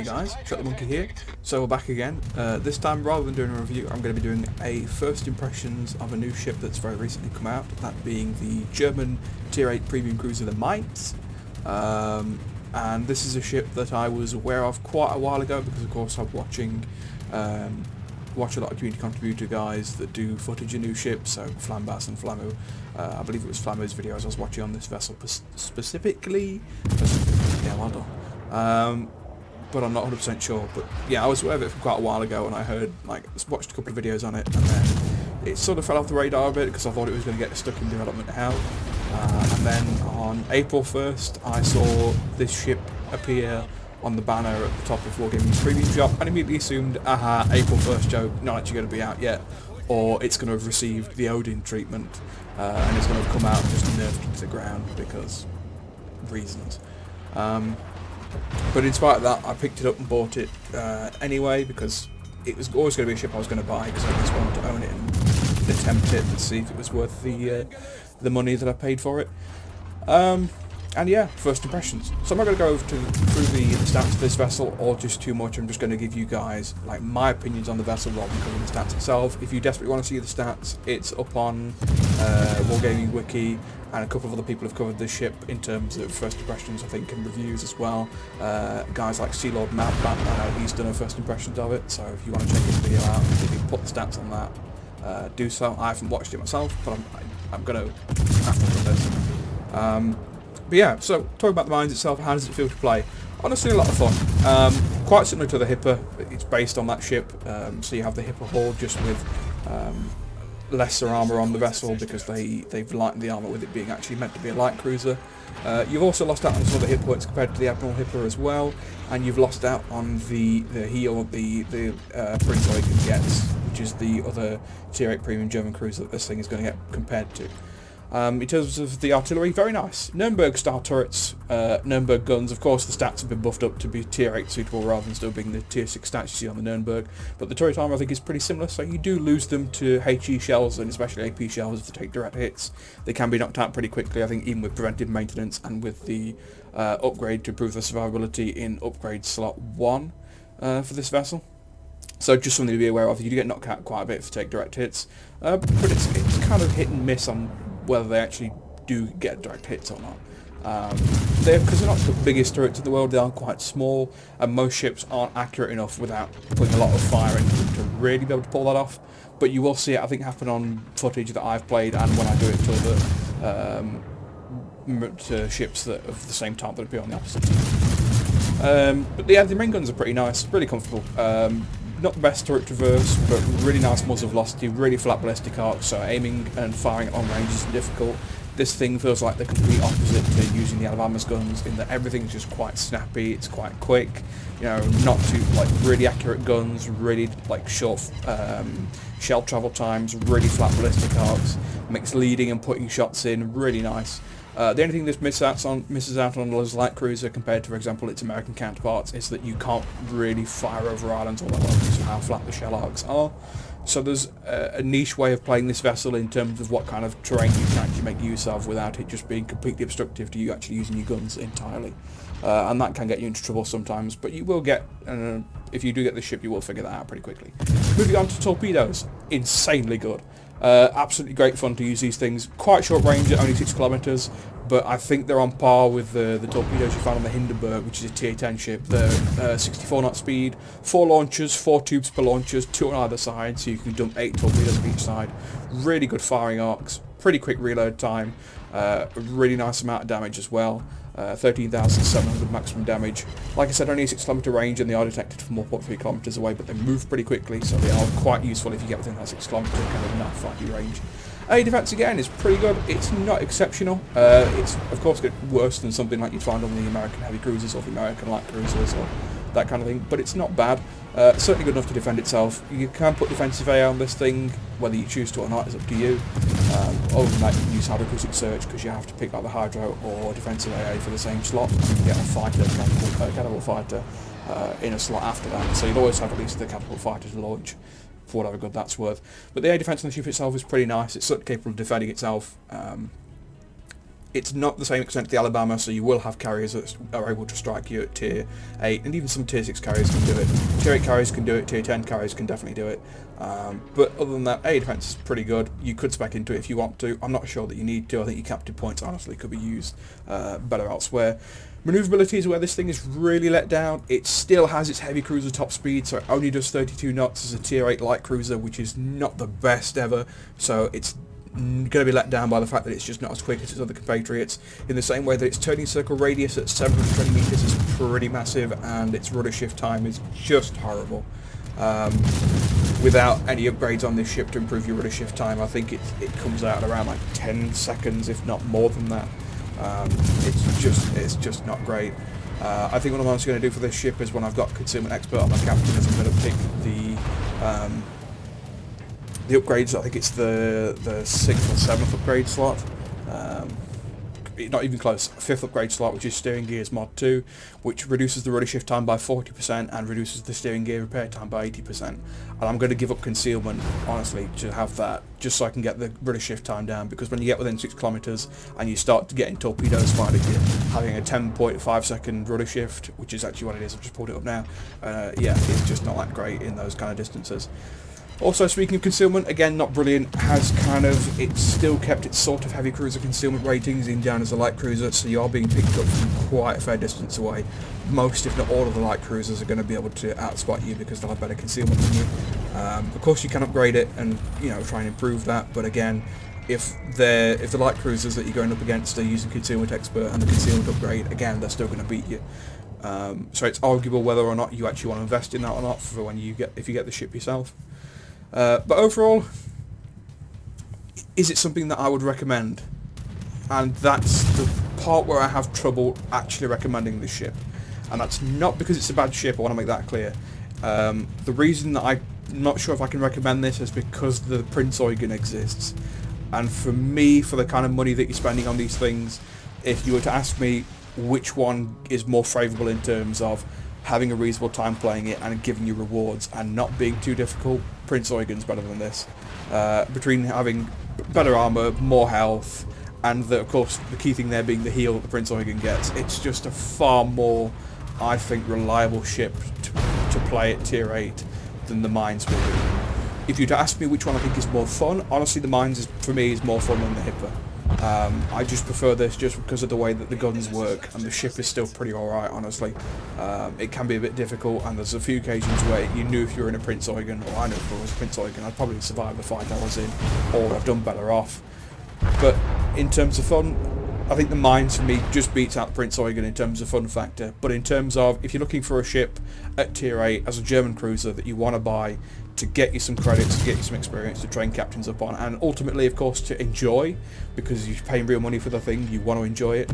Hey guys, Shot the Monkey here. So we're back again. This time, rather than doing a review, I'm going to be doing a first impressions of a new ship that's very recently come out, that being the German Tier 8 premium cruiser, the Mainz. And this is a ship that I was aware of quite a while ago because of course I'm watching watch a lot of community contributor guys that do footage of new ships, so Flambas and Flamu. I believe it was Flamu's videos I was watching on this vessel specifically. Yeah, well done. But I'm not 100% sure. But yeah, I was aware of it from quite a while ago, and I heard, watched a couple of videos on it, and then it sort of fell off the radar a bit because I thought it was going to get stuck in development hell. And then on April 1st, I saw this ship appear on the banner at the top of Wargaming's premium shop, and immediately assumed, aha, April 1st joke, not actually going to be out yet, or it's going to have received the Odin treatment, and it's going to have come out and just nerfed to the ground because reasons. But in spite of that, I picked it up and bought it anyway, because it was always going to be a ship I was going to buy, because I just wanted to own it and attempt it and see if it was worth the money that I paid for it. And yeah, first impressions. So I'm not going to go through the stats of this vessel or just too much. I'm just going to give you guys my opinions on the vessel rather than covering the stats itself. If you desperately want to see the stats, it's up on Wargaming Wiki, and a couple of other people have covered this ship in terms of first impressions, I think, and reviews as well. Guys like Sealord Mad Bat, he's done a first impressions of it, so if you want to check his video out, if you put the stats on that, do so. I haven't watched it myself, but I'm going to after this. But yeah, so talking about the Mainz itself, how does it feel to play? Honestly, a lot of fun. Quite similar to the Hipper, it's based on that ship, so you have the Hipper hull just with lesser armour on the vessel because they've lightened the armour with it being actually meant to be a light cruiser. You've also lost out on some of the hit points compared to the Admiral Hipper as well, and you've lost out on the heel, the Prince Eugen gets, which is the other Tier 8 premium German cruiser that this thing is going to get compared to. In terms of the artillery, very nice. Nuremberg style turrets, Nuremberg guns. Of course, the stats have been buffed up to be Tier 8 suitable rather than still being the Tier 6 stats you see on the Nuremberg. But the turret armor I think is pretty similar, so you do lose them to HE shells and especially AP shells if they take direct hits. They can be knocked out pretty quickly, I think, even with preventive maintenance and with the upgrade to improve the survivability in upgrade slot 1 for this vessel. So just something to be aware of. You do get knocked out quite a bit if you take direct hits, but it's kind of hit and miss on whether they actually do get direct hits or not. Because they're not the biggest turrets in the world, they are quite small, and most ships aren't accurate enough without putting a lot of fire into them to really be able to pull that off. But you will see it, I think, happen on footage that I've played and when I do it to ships that of the same type that appear on the opposite team. But yeah, the main guns are pretty nice, really comfortable. Not the best turret traverse, but really nice muzzle velocity, really flat ballistic arc, so aiming and firing at long range is difficult. This thing feels like the complete opposite to using the Alabama's guns, in that everything's just quite snappy, it's quite quick, you know, not too, really accurate guns, really, short shell travel times, really flat ballistic arcs, makes leading and putting shots in really nice. The only thing this misses out on as light cruiser compared to, for example, its American counterparts is that you can't really fire over islands all that well because of how flat the shell arcs are. So there's a niche way of playing this vessel in terms of what kind of terrain you can actually make use of without it just being completely obstructive to you actually using your guns entirely. And that can get you into trouble sometimes, but you will get, if you do get the ship, you will figure that out pretty quickly. Moving on to torpedoes, insanely good. Absolutely great fun to use these things. Quite short range at only 6 kilometers, but I think they're on par with the torpedoes you found on the Hindenburg, which is a Tier 10 ship. They're 64 knot speed, 4 launchers, 4 tubes per launchers, 2 on either side, so you can dump 8 torpedoes on each side. Really good firing arcs, pretty quick reload time, a really nice amount of damage as well. 13,700 maximum damage. Like I said, only a 6 kilometer range, and they are detected from 1.3 kilometers away, but they move pretty quickly, so they are quite useful if you get within that 6 kilometer kind of knife fighting range. Air defense again is pretty good. It's not exceptional. It's of course get worse than something like you'd find on the American heavy cruisers or the American light cruisers or that kind of thing, but it's not bad. Certainly good enough to defend itself. You can put defensive AI on this thing, whether you choose to or not is up to you. Other than that, you can use hydroacoustic search because you have to pick like the hydro or defensive AA for the same slot. You can get a fighter, catapult fighter, in a slot after that, so you'll always have at least the catapult fighter to launch for whatever good that's worth. But the air defense on the ship itself is pretty nice. It's certainly capable of defending itself. It's not the same extent to the Alabama, so you will have carriers that are able to strike you at tier 8, and even some tier 6 carriers can do it. Tier 8 carriers can do it, tier 10 carriers can definitely do it. But other than that, air defense is pretty good. You could spec into it if you want to. I'm not sure that you need to. I think your captive points honestly could be used better elsewhere. Manoeuvrability is where this thing is really let down. It still has its heavy cruiser top speed, so it only does 32 knots as a tier 8 light cruiser, which is not the best ever. So it's going to be let down by the fact that it's just not as quick as its other compatriots, in the same way that its turning circle radius at 720 meters is pretty massive, and its rudder shift time is just horrible. Without any upgrades on this ship to improve your rudder shift time, I think it comes out at around like 10 seconds, if not more than that. It's just not great. I think what I'm also going to do for this ship is, when I've got Concealment Expert on my captain, is I'm going to pick the upgrades. I think it's the 6th or 7th upgrade slot. Not even close. 5th upgrade slot, which is Steering Gears Mod 2, which reduces the rudder shift time by 40% and reduces the steering gear repair time by 80%. And I'm going to give up concealment, honestly, to have that, just so I can get the rudder shift time down, because when you get within 6 kilometers and you start to get in torpedoes fired at you, having a 10.5 second rudder shift, which is actually what it is, I've just pulled it up now, yeah, it's just not that great in those kind of distances. Also, speaking of concealment, again, not brilliant, it's still kept its sort of heavy cruiser concealment ratings in down as a light cruiser, so you are being picked up from quite a fair distance away. Most, if not all, of the light cruisers are going to be able to outspot you because they'll have better concealment than you. Of course, you can upgrade it and, try and improve that, but again, if the light cruisers that you're going up against are using Concealment Expert and the concealment upgrade, again, they're still going to beat you. So it's arguable whether or not you actually want to invest in that or not for if you get the ship yourself. But overall, is it something that I would recommend? And that's the part where I have trouble actually recommending this ship. And that's not because it's a bad ship, I want to make that clear. The reason that I'm not sure if I can recommend this is because the Prince Eugen exists. And for me, for the kind of money that you're spending on these things, if you were to ask me which one is more favourable in terms of having a reasonable time playing it and giving you rewards and not being too difficult, Prince Eugen's better than this. Between having better armour, more health, and of course the key thing there being the heal that the Prince Eugen gets, it's just a far more, I think, reliable ship to play at tier 8 than the Mainz will be. If you'd ask me which one I think is more fun, honestly the Mainz for me is more fun than the Hipper. I just prefer this just because of the way that the guns work, and the ship is still pretty alright, honestly. It can be a bit difficult, and there's a few occasions where you knew if you were in a Prince Eugen, or I knew if I was a Prince Eugen, I'd probably survive the fight I was in, or I've done better off. But in terms of fun, I think the Mainz for me just beats out the Prince Eugen in terms of fun factor. But in terms of, if you're looking for a ship at tier 8 as a German cruiser that you want to buy to get you some credits, to get you some experience, to train captains up on, and ultimately, of course, to enjoy, because you're paying real money for the thing, you want to enjoy it.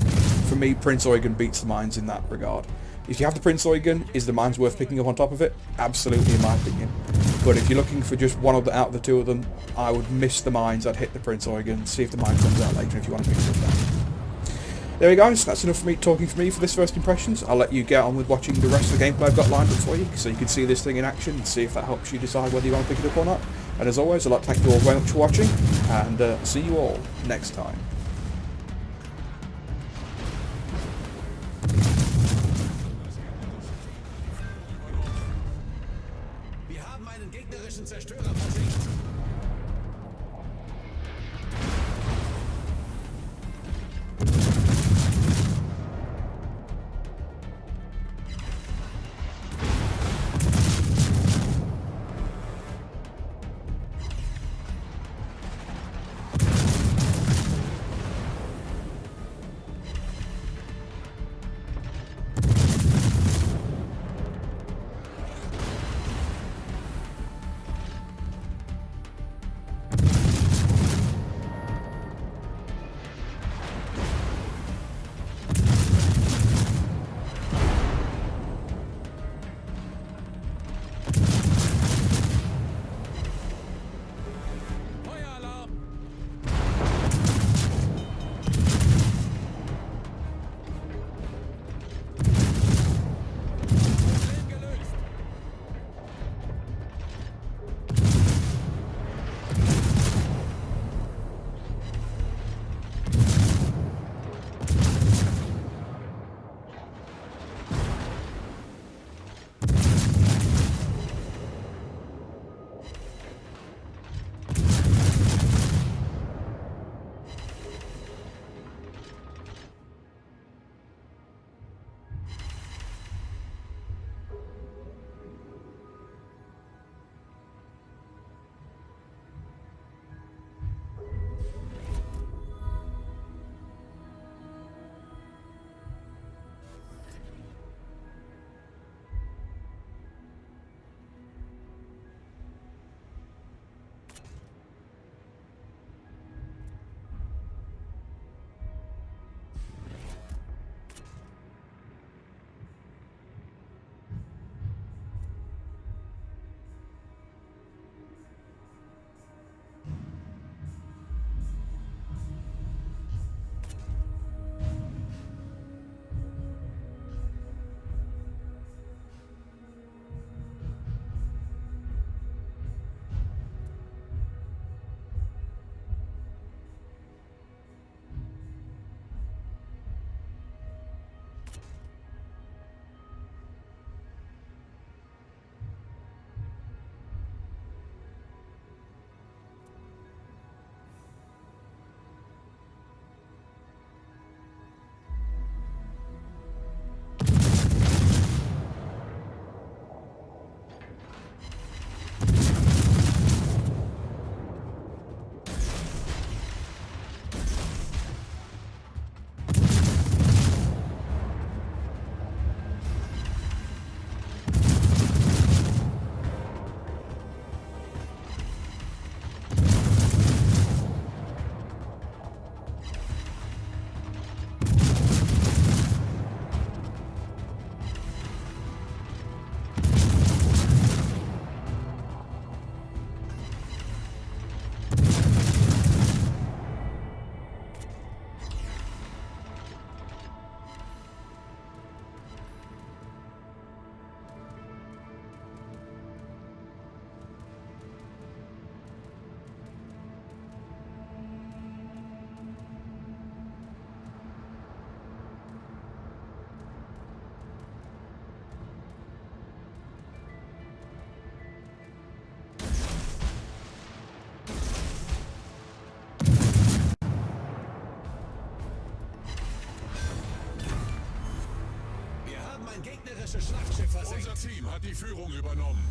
For me, Prince Eugen beats the Mainz in that regard. If you have the Prince Eugen, is the Mainz worth picking up on top of it? Absolutely, in my opinion. But if you're looking for just one of out of the two of them, I would miss the Mainz, I'd hit the Prince Eugen, see if the Mainz comes out later if you want to pick it up then. There we go, guys, that's enough for me talking for me for this first impressions. I'll let you get on with watching the rest of the gameplay I've got lined up for you, so you can see this thing in action and see if that helps you decide whether you want to pick it up or not. And as always, I'd like to thank you all very much for watching, and see you all next time. Wir haben einen gegnerischen Zerstörer versenkt. ein gegnerisches Schlachtschiff versenkt. Unser Team hat die Führung übernommen.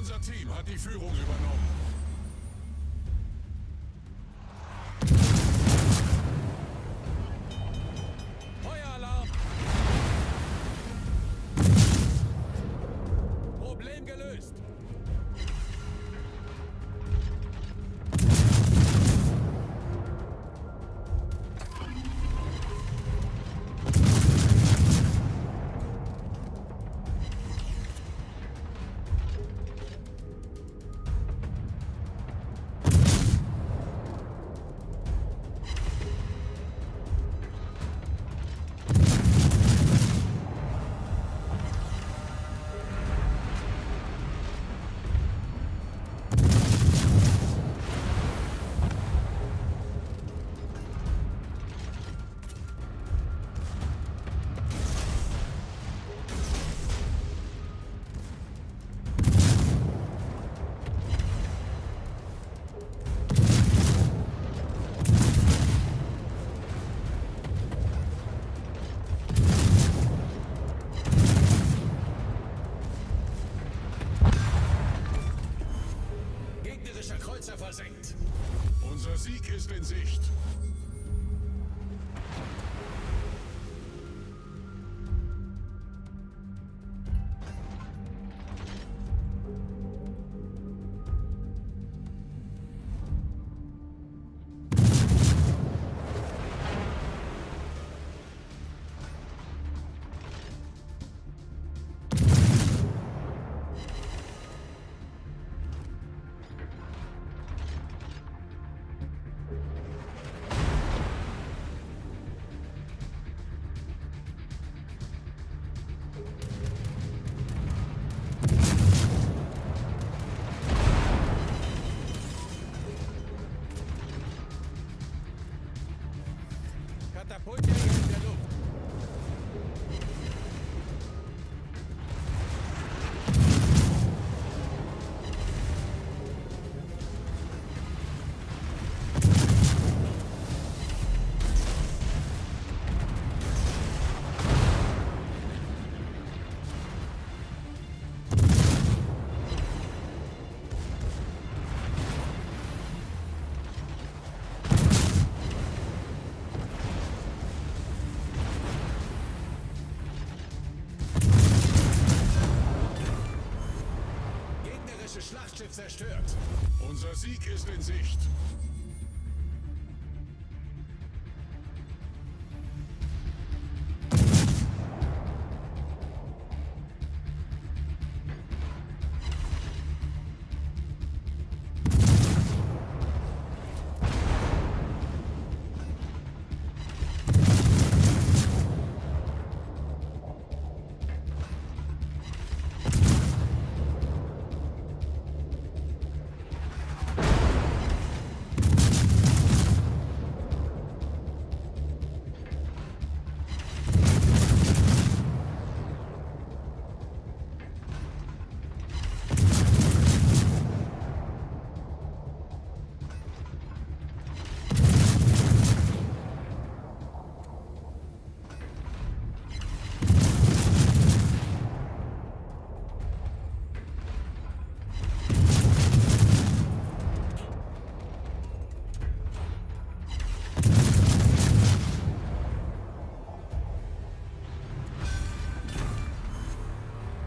Unser Team hat die Führung übernommen. Feueralarm! Problem gelöst. Gegnerischer Kreuzer versenkt. Unser Sieg ist in Sicht. Schlachtschiff zerstört. Unser Sieg ist in Sicht.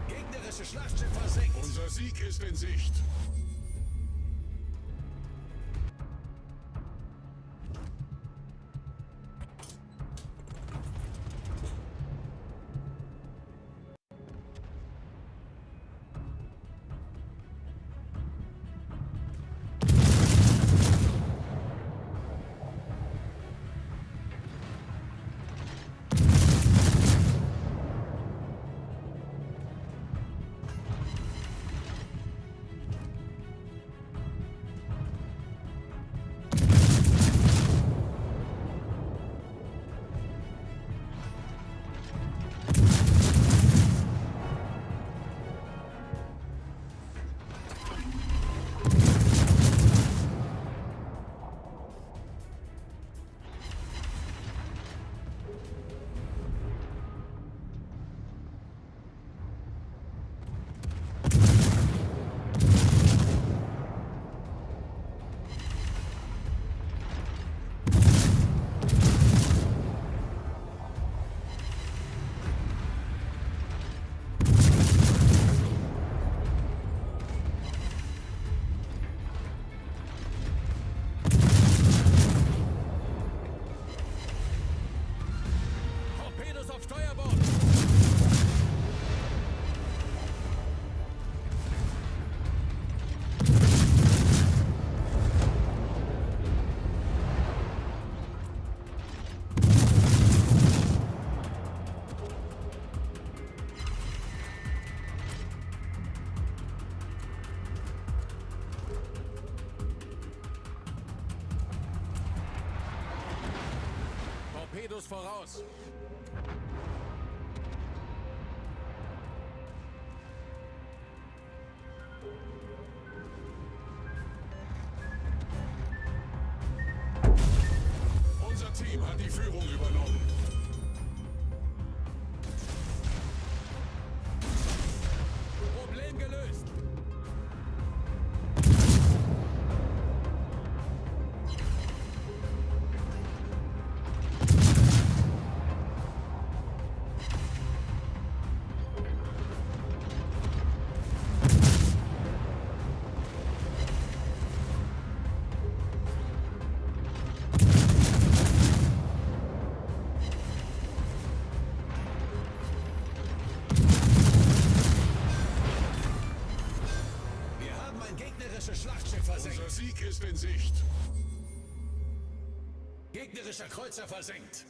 Gegnerische Schlachtschiff versenkt. Unser Sieg ist in Sicht. Torpedos auf Steuerbord. Torpedos voraus. Unser Team hat die Führung übernommen. Problem gelöst. Wir haben ein gegnerisches Schlachtschiff versenkt. Unser Sieg ist in Sicht. Gegnerischer Kreuzer versenkt.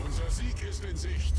Unser Sieg ist in Sicht.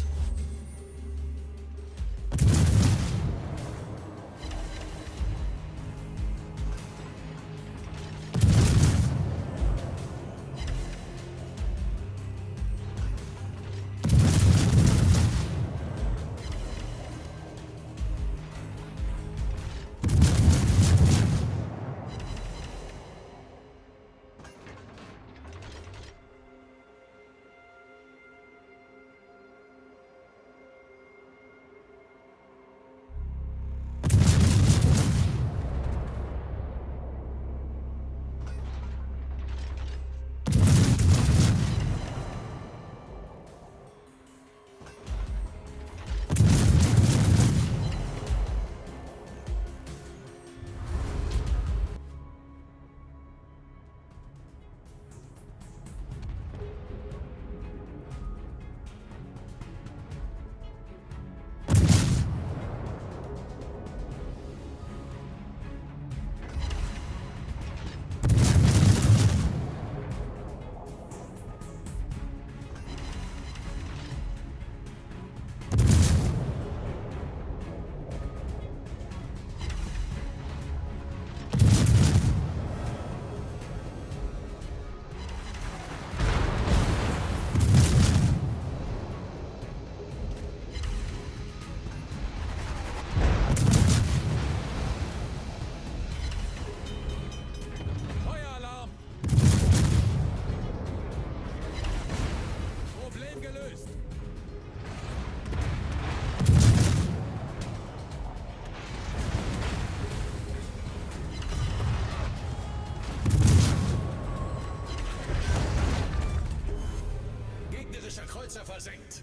Kreuzer versenkt.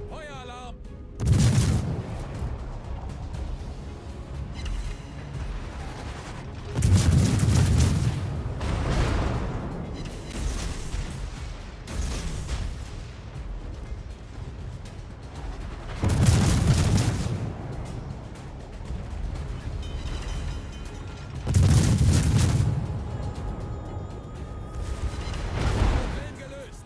Feueralarm! Problem gelöst.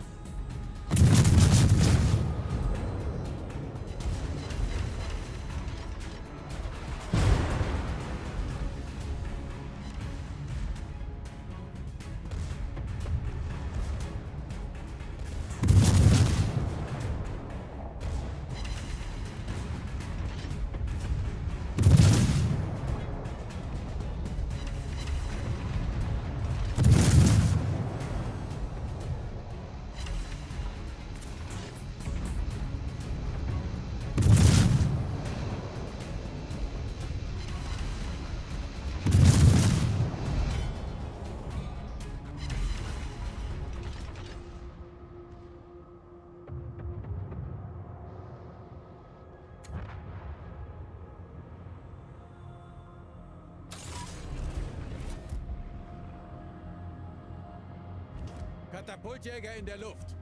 Katapultjäger in der Luft.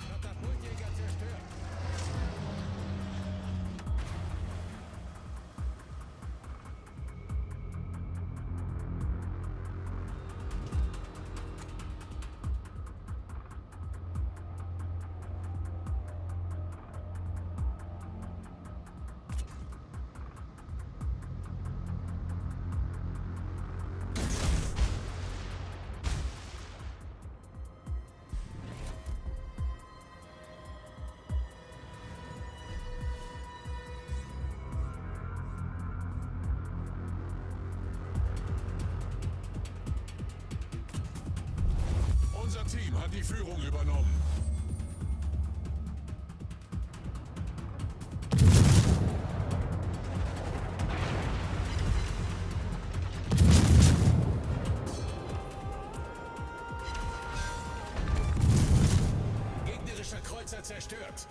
Katapultjäger zerstört. Unser Team hat die Führung übernommen. Gegnerischer Kreuzer zerstört.